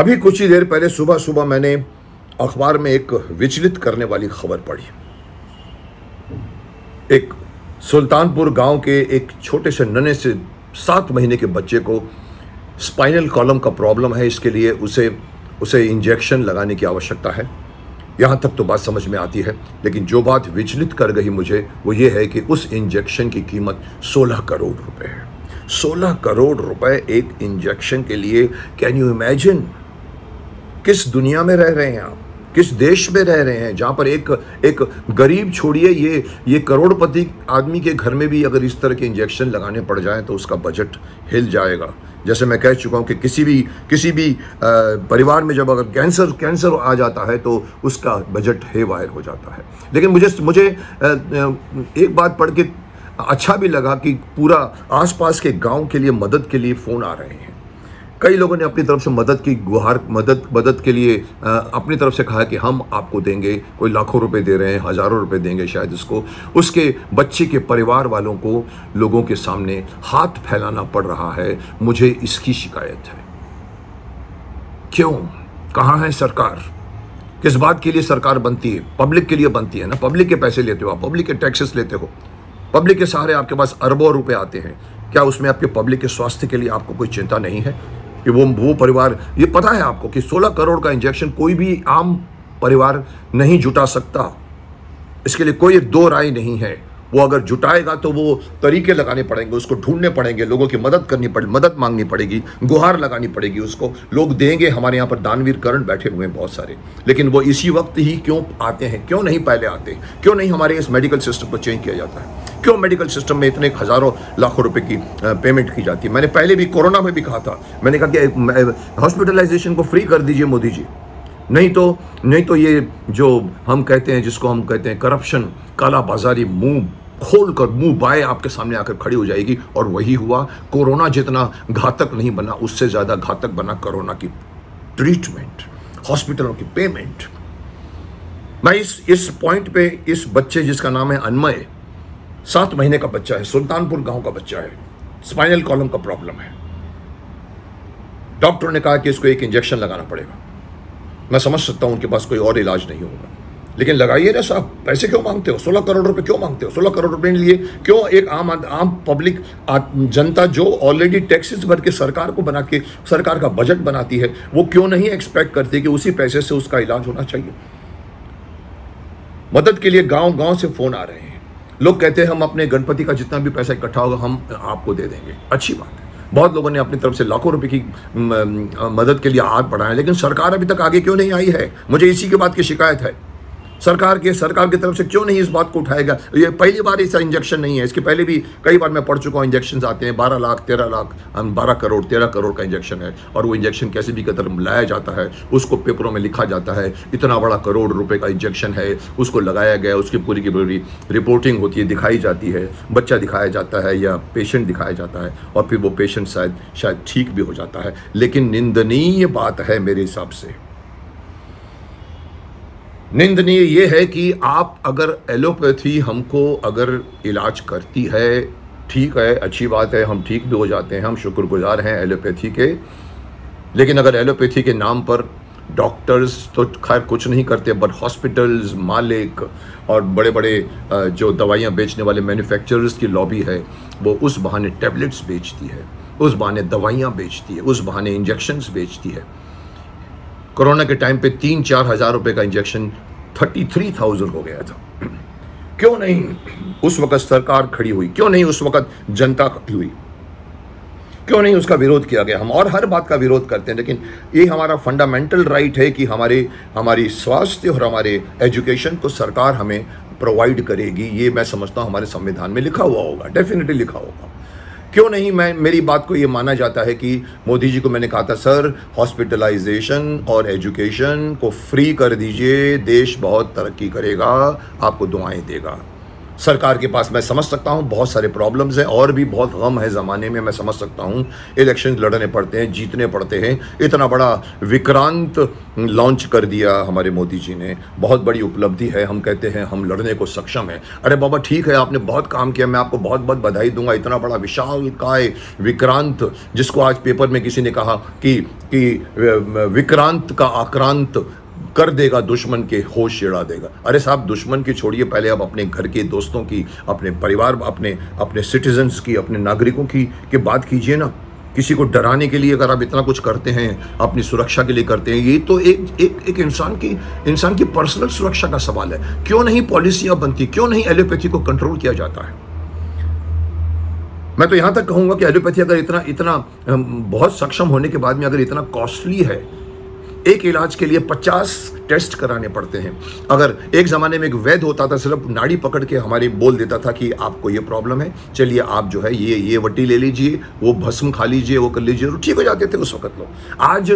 अभी कुछ ही देर पहले सुबह सुबह मैंने अखबार में एक विचलित करने वाली खबर पढ़ी। एक सुल्तानपुर गांव के एक छोटे से नन्हे से 7 महीने के बच्चे को स्पाइनल कॉलम का प्रॉब्लम है। इसके लिए उसे इंजेक्शन लगाने की आवश्यकता है। यहाँ तक तो बात समझ में आती है, लेकिन जो बात विचलित कर गई मुझे वो ये है कि उस इंजेक्शन की कीमत 16 करोड़ रुपए है। 16 करोड़ रुपए एक इंजेक्शन के लिए। Can you imagine? किस दुनिया में रह रहे हैं आप, किस देश में रह रहे हैं जहां पर एक गरीब छोड़िए, ये करोड़पति आदमी के घर में भी अगर इस तरह के इंजेक्शन लगाने पड़ जाएं तो उसका बजट हिल जाएगा। जैसे मैं कह चुका हूं कि किसी भी परिवार में जब अगर कैंसर आ जाता है तो उसका बजट हेवायर हो जाता है। लेकिन मुझे एक बात पढ़ के अच्छा भी लगा कि पूरा आसपास के गांव के लिए मदद के लिए फ़ोन आ रहे हैं। कई लोगों ने अपनी तरफ से मदद के लिए अपनी तरफ से कहा कि हम आपको देंगे, कोई लाखों रुपए दे रहे हैं, हज़ारों रुपए देंगे शायद इसको। उसके बच्चे के परिवार वालों को लोगों के सामने हाथ फैलाना पड़ रहा है। मुझे इसकी शिकायत है। क्यों? कहाँ है सरकार? किस बात के लिए सरकार बनती है? पब्लिक के लिए बनती है ना। पब्लिक के पैसे लेते हो आप, पब्लिक के टैक्सेस लेते हो, पब्लिक के सहारे आपके पास अरबों रुपए आते हैं। क्या उसमें आपके पब्लिक के स्वास्थ्य के लिए आपको कोई चिंता नहीं है कि वो परिवार, ये पता है आपको कि 16 करोड़ का इंजेक्शन कोई भी आम परिवार नहीं जुटा सकता। इसके लिए कोई दो राय नहीं है। वो अगर जुटाएगा तो वो तरीके लगाने पड़ेंगे, उसको ढूंढने पड़ेंगे, लोगों की मदद मांगनी पड़ेगी, गुहार लगानी पड़ेगी उसको। लोग देंगे। हमारे यहाँ पर दानवीर करण बैठे हुए हैं बहुत सारे, लेकिन वो इसी वक्त ही क्यों आते हैं? क्यों नहीं पहले आते? क्यों नहीं हमारे इस मेडिकल सिस्टम को चेंज किया जाता है? क्यों मेडिकल सिस्टम में इतने हज़ारों लाखों रुपए की पेमेंट की जाती है? मैंने पहले भी कोरोना में भी कहा था, मैंने कहा कि हॉस्पिटलाइजेशन को फ्री कर दीजिए मोदी जी। नहीं तो ये जो हम कहते हैं, जिसको हम कहते हैं करप्शन, काला बाजारी, मुंह खोल कर, मुंह बाएं आपके सामने आकर खड़ी हो जाएगी। और वही हुआ। कोरोना जितना घातक नहीं बना, उससे ज्यादा घातक बना कोरोना की ट्रीटमेंट, हॉस्पिटलों की पेमेंट। मैं इस पॉइंट पे इस बच्चे जिसका नाम है अनमय, 7 महीने का बच्चा है, सुल्तानपुर गांव का बच्चा है, स्पाइनल कॉलम का प्रॉब्लम है। डॉक्टर ने कहा कि इसको एक इंजेक्शन लगाना पड़ेगा। मैं समझ सकता हूं उनके पास कोई और इलाज नहीं होगा, लेकिन लगाइए ना साहब। पैसे क्यों मांगते हो? 16 करोड़ रुपए क्यों मांगते हो? 16 करोड़ रुपए के लिए क्यों? एक आम पब्लिक जनता जो ऑलरेडी टैक्सेस भर के सरकार को बना के सरकार का बजट बनाती है, वो क्यों नहीं एक्सपेक्ट करती कि उसी पैसे से उसका इलाज होना चाहिए? मदद के लिए गांव गांव से फोन आ रहे हैं। लोग कहते हैं हम अपने गणपति का जितना भी पैसा इकट्ठा होगा हम आपको दे देंगे। अच्छी बात है। बहुत लोगों ने अपनी तरफ से लाखों रुपए की मदद के लिए हाथ बढ़ाया, लेकिन सरकार अभी तक आगे क्यों नहीं आई है? मुझे इसी के बात की शिकायत है। सरकार की तरफ से क्यों नहीं इस बात को उठाएगा? ये पहली बार इसका इंजेक्शन नहीं है। इसके पहले भी कई बार मैं पढ़ चुका हूँ, इंजेक्शन आते हैं 12 लाख, 13 लाख, 12 करोड़, 13 करोड़ का इंजेक्शन है। और वो इंजेक्शन कैसे भी कदर लाया जाता है, उसको पेपरों में लिखा जाता है इतना बड़ा करोड़ रुपए का इंजेक्शन है, उसको लगाया गया, उसकी पूरी की पूरी रिपोर्टिंग होती है, दिखाई जाती है, बच्चा दिखाया जाता है या पेशेंट दिखाया जाता है, और फिर वो पेशेंट शायद ठीक भी हो जाता है। लेकिन निंदनीय बात है मेरे हिसाब से, निंदनीय ये है कि आप अगर एलोपैथी हमको अगर इलाज करती है, ठीक है, अच्छी बात है, हम ठीक भी हो जाते हैं, हम शुक्रगुजार हैं एलोपैथी के। लेकिन अगर एलोपैथी के नाम पर डॉक्टर्स तो खैर कुछ नहीं करते, बट हॉस्पिटल्स मालिक और बड़े बड़े जो दवाइयाँ बेचने वाले मैन्युफैक्चरर्स की लॉबी है, वो उस बहाने टैबलेट्स बेचती है, उस बहाने दवाइयाँ बेचती है, उस बहाने इंजेक्शन्स बेचती है। कोरोना के टाइम पे 3-4 हज़ार रुपए का इंजेक्शन 33,000 हो गया था। क्यों नहीं उस वक्त सरकार खड़ी हुई? क्यों नहीं उस वक्त जनता खड़ी हुई? क्यों नहीं उसका विरोध किया गया? हम और हर बात का विरोध करते हैं, लेकिन ये हमारा फंडामेंटल राइट है कि हमारी स्वास्थ्य और हमारे एजुकेशन को सरकार हमें प्रोवाइड करेगी। ये मैं समझता हूँ हमारे संविधान में लिखा हुआ होगा, डेफिनेटली लिखा होगा। क्यों नहीं मेरी बात को ये माना जाता है कि मोदी जी को मैंने कहा था, सर हॉस्पिटलाइजेशन और एजुकेशन को फ्री कर दीजिए, देश बहुत तरक्की करेगा, आपको दुआएं देगा। सरकार के पास मैं समझ सकता हूं बहुत सारे प्रॉब्लम्स हैं और भी बहुत गम है ज़माने में, मैं समझ सकता हूं। इलेक्शन लड़ने पड़ते हैं, जीतने पड़ते हैं। इतना बड़ा विक्रांत लॉन्च कर दिया हमारे मोदी जी ने, बहुत बड़ी उपलब्धि है। हम कहते हैं हम लड़ने को सक्षम हैं। अरे बाबा ठीक है, आपने बहुत काम किया, मैं आपको बहुत बहुत बधाई दूंगा। इतना बड़ा विशाल काय विक्रांत, जिसको आज पेपर में किसी ने कहा कि विक्रांत का आक्रांत कर देगा, दुश्मन के होश उड़ा देगा। अरे साहब, दुश्मन की छोड़िए, पहले आप अपने घर के दोस्तों की, अपने परिवार, अपने सिटीजन्स की, अपने नागरिकों की बात कीजिए ना। किसी को डराने के लिए अगर आप इतना कुछ करते हैं, अपनी सुरक्षा के लिए करते हैं, ये तो एक इंसान की पर्सनल सुरक्षा का सवाल है। क्यों नहीं पॉलिसियां बनती, क्यों नहीं एलोपैथी को कंट्रोल किया जाता है? मैं तो यहां तक कहूंगा कि एलोपैथी अगर इतना बहुत सक्षम होने के बाद में अगर इतना कॉस्टली है, एक इलाज के लिए 50 टेस्ट कराने पड़ते हैं। अगर एक ज़माने में एक वैद्य होता था, सिर्फ नाड़ी पकड़ के हमारे बोल देता था कि आपको ये प्रॉब्लम है, चलिए आप जो है ये वटी ले लीजिए, वो भस्म खा लीजिए, वो कर लीजिए, ठीक हो जाते थे उस वक्त लोग। आज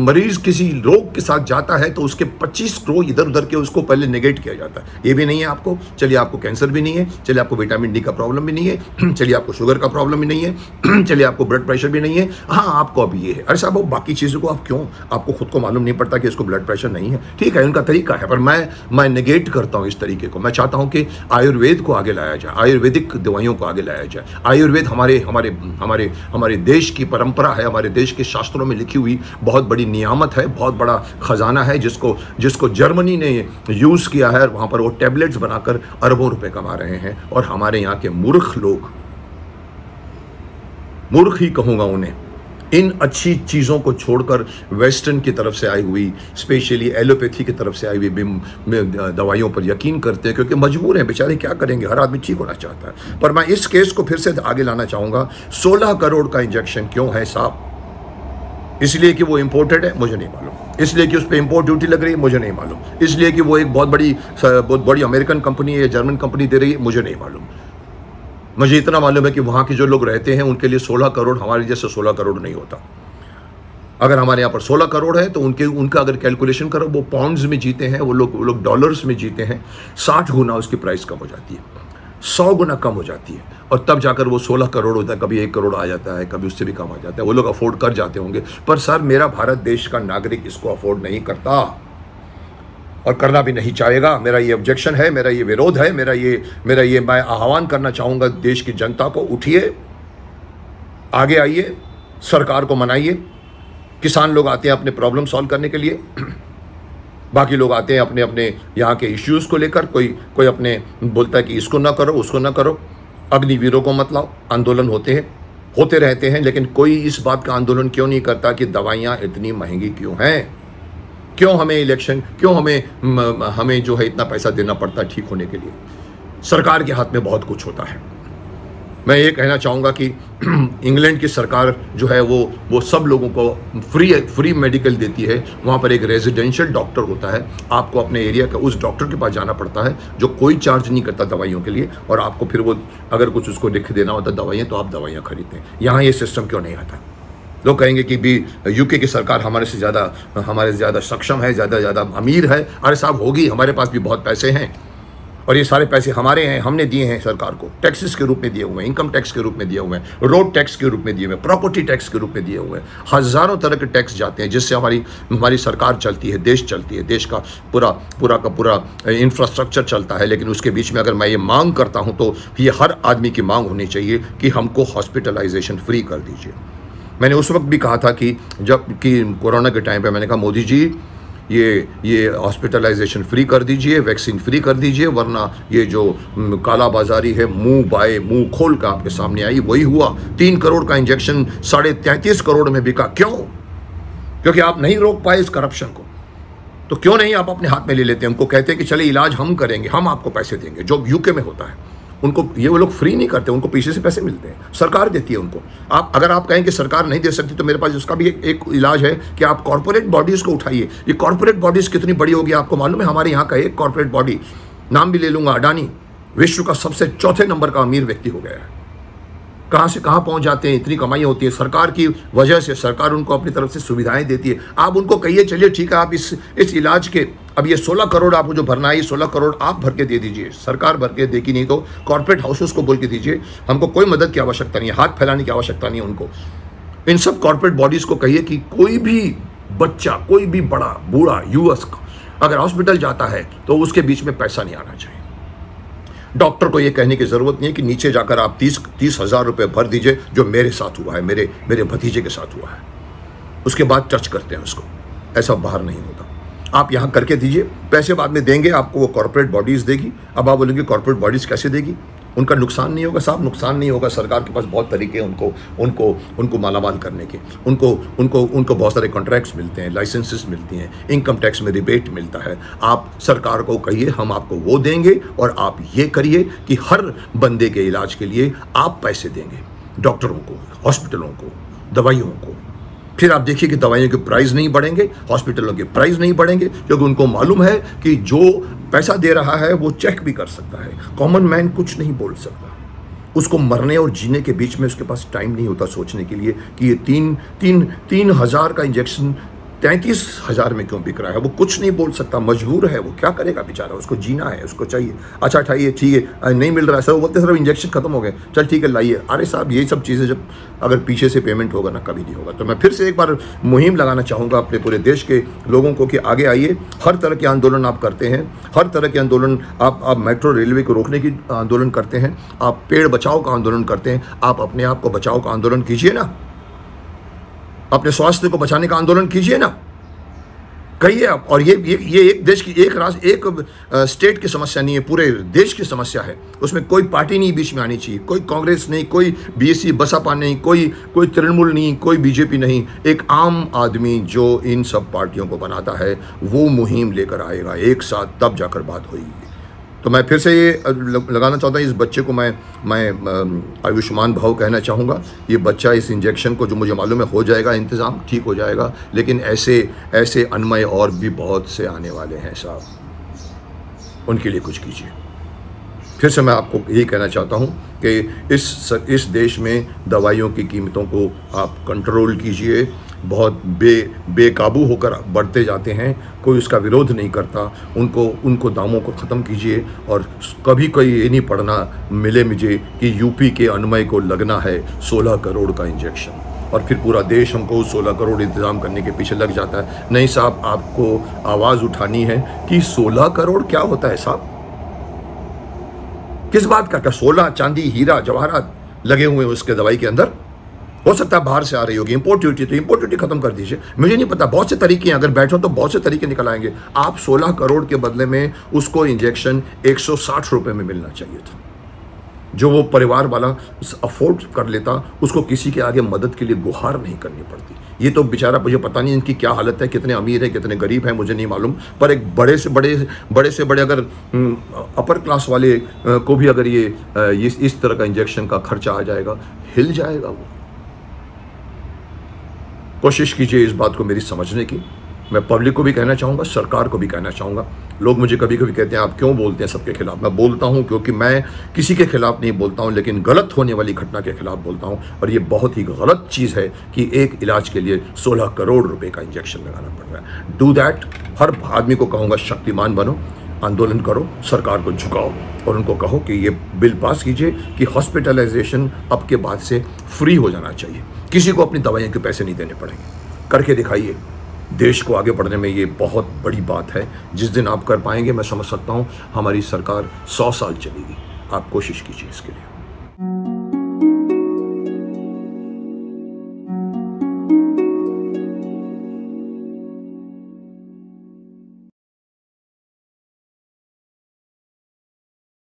मरीज किसी रोग के साथ जाता है तो उसके 25 रोग इधर उधर के उसको पहले नेगेट किया जाता है। ये भी नहीं है आपको, चलिए आपको कैंसर भी नहीं है, चलिए आपको विटामिन डी का प्रॉब्लम भी नहीं है, चलिए आपको शुगर का प्रॉब्लम भी नहीं है, चलिए आपको ब्लड प्रेशर भी नहीं है, हाँ आपको अभी ये है। अरे साहब, बाकी चीज़ों को आप क्यों, आपको खुद को मालूम नहीं पड़ता कि इसको ब्लड प्रेशर नहीं है? ठीक है, उनका तरीका है, पर मैं नेगेट करता हूं इस तरीके को। मैं चाहता हूं कि आयुर्वेद को आगे लाया जाए, आयुर्वेदिक दवाइयों को आगे लाया जाए। आयुर्वेद हमारे देश की परंपरा है, हमारे देश के शास्त्रों में लिखी हुई बहुत बड़ी नियामत है, बहुत बड़ा खजाना है, जिसको जर्मनी ने यूज किया है। वहां पर वो टैबलेट्स बनाकर अरबों रुपए कमा रहे हैं, और हमारे यहाँ के मूर्ख लोग, मूर्ख ही कहूंगा उन्हें, इन अच्छी चीज़ों को छोड़कर वेस्टर्न की तरफ से आई हुई, स्पेशली एलोपैथी की तरफ से आई हुई दवाइयों पर यकीन करते हैं, क्योंकि मजबूर हैं बेचारे, क्या करेंगे, हर आदमी ठीक होना चाहता है। पर मैं इस केस को फिर से आगे लाना चाहूँगा। 16 करोड़ का इंजेक्शन क्यों है साहब? इसलिए कि वो इम्पोर्टेड है? मुझे नहीं मालूम। इसलिए कि उस पर इम्पोर्ट ड्यूटी लग रही है? मुझे नहीं मालूम। इसलिए कि वो एक बहुत बड़ी अमेरिकन कंपनी है या जर्मन कंपनी दे रही है? मुझे नहीं मालूम। मुझे इतना मालूम है कि वहाँ के जो लोग रहते हैं उनके लिए 16 करोड़ हमारे जैसे 16 करोड़ नहीं होता। अगर हमारे यहाँ पर 16 करोड़ है तो उनका अगर कैलकुलेशन करो, वो पाउंड्स में जीते हैं, वो लोग डॉलर्स में जीते हैं। 60 गुना उसकी प्राइस कम हो जाती है, 100 गुना कम हो जाती है, और तब जाकर वो 16 करोड़ होता है। कभी 1 करोड़ आ जाता है, कभी उससे भी कम आ जाता है। वो लोग अफोर्ड कर जाते होंगे, पर सर मेरा भारत देश का नागरिक इसको अफोर्ड नहीं करता और करना भी नहीं चाहेगा। मेरा ये ऑब्जेक्शन है, मेरा ये विरोध है, मेरा ये मैं आह्वान करना चाहूँगा देश की जनता को, उठिए, आगे आइए, सरकार को मनाइए। किसान लोग आते हैं अपने प्रॉब्लम सॉल्व करने के लिए, बाकी लोग आते हैं अपने अपने यहाँ के इश्यूज़ को लेकर। कोई अपने बोलता है कि इसको ना करो, उसको ना करो, अग्निवीरों को मत लाओ। आंदोलन होते रहते हैं, लेकिन कोई इस बात का आंदोलन क्यों नहीं करता कि दवाइयाँ इतनी महंगी क्यों हैं, क्यों हमें इलेक्शन, क्यों हमें जो है इतना पैसा देना पड़ता है ठीक होने के लिए। सरकार के हाथ में बहुत कुछ होता है। मैं ये कहना चाहूँगा कि इंग्लैंड की सरकार जो है वो सब लोगों को फ्री मेडिकल देती है। वहाँ पर एक रेजिडेंशियल डॉक्टर होता है, आपको अपने एरिया का उस डॉक्टर के पास जाना पड़ता है जो कोई चार्ज नहीं करता दवाइयों के लिए, और आपको फिर वो अगर कुछ उसको लिख देना होता दवाइयाँ तो आप दवाइयाँ खरीदते हैं। यहाँ ये सिस्टम क्यों नहीं आता? लोग कहेंगे कि भी यूके की सरकार हमारे से ज़्यादा सक्षम है, ज़्यादा अमीर है। अरे साहब होगी, हमारे पास भी बहुत पैसे हैं, और ये सारे पैसे हमारे हैं, हमने दिए हैं सरकार को, टैक्सेस के रूप में दिए हुए हैं, इनकम टैक्स के रूप में दिए हुए हैं, रोड टैक्स के रूप में दिए हुए हैं, प्रॉपर्टी टैक्स के रूप में दिए हुए हैं। हज़ारों तरह के टैक्स जाते हैं जिससे हमारी सरकार चलती है, देश चलती है, देश का पूरा इंफ्रास्ट्रक्चर चलता है। लेकिन उसके बीच में अगर मैं ये मांग करता हूँ तो ये हर आदमी की मांग होनी चाहिए कि हमको हॉस्पिटलाइजेशन फ्री कर दीजिए। मैंने उस वक्त भी कहा था कि कोरोना के टाइम पे मैंने कहा मोदी जी ये हॉस्पिटलाइजेशन फ्री कर दीजिए, वैक्सीन फ्री कर दीजिए, वरना ये जो काला बाजारी है मुंह खोल कर आपके सामने आई, वही हुआ। 3 करोड़ का इंजेक्शन 33.5 करोड़ में बिका। क्यों? क्योंकि आप नहीं रोक पाए इस करप्शन को। तो क्यों नहीं आप अपने हाथ में ले लेते हैं? उनको कहते हैं कि चलिए इलाज हम करेंगे, हम आपको पैसे देंगे, जो यूके में होता है। उनको वो लोग फ्री नहीं करते, उनको पीछे से पैसे मिलते हैं, सरकार देती है उनको। अगर आप कहें कि सरकार नहीं दे सकती तो मेरे पास उसका भी एक इलाज है कि आप कॉर्पोरेट बॉडीज़ को उठाइए। ये कॉर्पोरेट बॉडीज़ कितनी बड़ी होगी आपको मालूम है? हमारे यहाँ का एक कॉर्पोरेट बॉडी, नाम भी ले लूँगा, अडानी, विश्व का सबसे 4थे नंबर का अमीर व्यक्ति हो गया है। कहाँ से कहाँ पहुँच जाते हैं, इतनी कमाई होती है सरकार की वजह से। सरकार उनको अपनी तरफ से सुविधाएं देती है। आप उनको कहिए चलिए ठीक है, आप इस इलाज के अब ये 16 करोड़ आपको जो भरना है, ये 16 करोड़ आप भर के दे दीजिए, सरकार भर के देगी नहीं तो कॉर्पोरेट हाउसेस को बोल के दीजिए, हमको कोई मदद की आवश्यकता नहीं है, हाथ फैलाने की आवश्यकता नहीं है उनको। इन सब कॉर्पोरेट बॉडीज को कहिए कि कोई भी बच्चा, कोई भी बड़ा बूढ़ा युवक अगर हॉस्पिटल जाता है तो उसके बीच में पैसा नहीं आना चाहिए। डॉक्टर को यह कहने की जरूरत नहीं है कि नीचे जाकर आप 30 हजार रुपये भर दीजिए, जो मेरे साथ हुआ है, मेरे भतीजे के साथ हुआ है, उसके बाद टच करते हैं उसको। ऐसा बाहर नहीं होता। आप यहाँ करके दीजिए, पैसे बाद में देंगे आपको, वो कॉर्पोरेट बॉडीज देगी। अब आप बोलेंगे कॉर्पोरेट बॉडीज कैसे देगी, उनका नुकसान नहीं होगा। साहब नुकसान नहीं होगा, सरकार के पास बहुत तरीके हैं उनको मालामाल करने के। उनको बहुत सारे कॉन्ट्रैक्ट्स मिलते हैं, लाइसेंसेस मिलती हैं, इनकम टैक्स में रिबेट मिलता है। आप सरकार को कहिए हम आपको वो देंगे और आप ये करिए कि हर बंदे के इलाज के लिए आप पैसे देंगे, डॉक्टरों को, हॉस्पिटलों को, दवाइयों को। फिर आप देखिए कि दवाइयों के प्राइस नहीं बढ़ेंगे, हॉस्पिटलों के प्राइस नहीं बढ़ेंगे, क्योंकि उनको मालूम है कि जो पैसा दे रहा है वो चेक भी कर सकता है। कॉमन मैन कुछ नहीं बोल सकता, उसको मरने और जीने के बीच में उसके पास टाइम नहीं होता सोचने के लिए कि ये 3,000 का इंजेक्शन 33,000 में क्यों बिक रहा है। वो कुछ नहीं बोल सकता, मजबूर है, वो क्या करेगा बेचारा, उसको जीना है, उसको चाहिए। अच्छा उठाइए, ठीक है, नहीं मिल रहा है सर, वो बोलते सर इंजेक्शन खत्म हो गए, चल ठीक है लाइए। अरे साहब ये सब चीज़ें जब अगर पीछे से पेमेंट होगा ना, कभी नहीं होगा। तो मैं फिर से एक बार मुहिम लगाना चाहूँगा अपने पूरे देश के लोगों को कि आगे आइए। हर तरह के आंदोलन आप करते हैं, हर तरह के आंदोलन आप मेट्रो रेलवे को रोकने की आंदोलन करते हैं, आप पेड़ बचाओ का आंदोलन करते हैं, आप अपने आप को बचाओ का आंदोलन कीजिए ना, अपने स्वास्थ्य को बचाने का आंदोलन कीजिए ना, कहिए आप। और ये एक देश की, एक राज्य, एक स्टेट की समस्या नहीं है, पूरे देश की समस्या है। उसमें कोई पार्टी नहीं बीच में आनी चाहिए, कोई कांग्रेस नहीं, कोई बीएसपी बसपा नहीं, कोई तृणमूल नहीं, कोई बीजेपी नहीं। एक आम आदमी जो इन सब पार्टियों को बनाता है वो मुहिम लेकर आएगा एक साथ, तब जाकर बात होगी। तो मैं फिर से ये लगाना चाहता हूँ, इस बच्चे को मैं आयुष्मान भव कहना चाहूँगा। ये बच्चा इस इंजेक्शन को, जो मुझे मालूम है हो जाएगा इंतज़ाम, ठीक हो जाएगा, लेकिन ऐसे अन्वय और भी बहुत से आने वाले हैं साहब, उनके लिए कुछ कीजिए। फिर से मैं आपको यही कहना चाहता हूँ कि इस देश में दवाइयों की कीमतों को आप कंट्रोल कीजिए। बहुत बेकाबू होकर बढ़ते जाते हैं, कोई उसका विरोध नहीं करता, उनको दामों को ख़त्म कीजिए। और कभी कोई ये नहीं पढ़ना मिले मुझे कि यूपी के अन्वय को लगना है 16 करोड़ का इंजेक्शन, और फिर पूरा देश हमको 16 करोड़ इंतज़ाम करने के पीछे लग जाता है। नहीं साहब, आपको आवाज़ उठानी है कि 16 करोड़ क्या होता है साहब, किस बात का 16 चांदी हीरा जवाहरात लगे हुए हैं उसके दवाई के अंदर। हो सकता है बाहर से आ रही होगी, इंपोर्ट ड्यूटी, तो इंपोर्ट ड्यूटी खत्म कर दीजिए। मुझे नहीं पता, बहुत से तरीके हैं, अगर बैठो तो बहुत से तरीके निकल आएंगे। आप 16 करोड़ के बदले में उसको इंजेक्शन 160 रुपये में मिलना चाहिए था। जो वो परिवार वाला अफोर्ड कर लेता, उसको किसी के आगे मदद के लिए गुहार नहीं करनी पड़ती। ये तो बेचारा, मुझे पता नहीं इनकी क्या हालत है, कितने अमीर है कितने गरीब हैं, मुझे नहीं मालूम, पर एक बड़े से बड़े अगर अपर क्लास वाले को भी अगर ये इस तरह का इंजेक्शन का खर्चा आ जाएगा, हिल जाएगा वो। कोशिश कीजिए इस बात को मेरी समझने की। मैं पब्लिक को भी कहना चाहूँगा, सरकार को भी कहना चाहूँगा। लोग मुझे कभी कभी कहते हैं आप क्यों बोलते हैं सबके खिलाफ। मैं बोलता हूँ क्योंकि मैं किसी के खिलाफ नहीं बोलता हूँ, लेकिन गलत होने वाली घटना के खिलाफ बोलता हूँ। और ये बहुत ही गलत चीज़ है कि एक इलाज के लिए 16 करोड़ रुपए का इंजेक्शन लगाना पड़ रहा है। Do that. हर आदमी को कहूँगा शक्तिमान बनो, आंदोलन करो, सरकार को झुकाओ और उनको कहो कि ये बिल पास कीजिए कि हॉस्पिटलाइजेशन अब के बाद से फ्री हो जाना चाहिए, किसी को अपनी दवाइयों के पैसे नहीं देने पड़ेंगे। करके दिखाइए। देश को आगे बढ़ने में ये बहुत बड़ी बात है। जिस दिन आप कर पाएंगे, मैं समझ सकता हूँ हमारी सरकार 100 साल चलेगी। आप कोशिश कीजिए इसके लिए।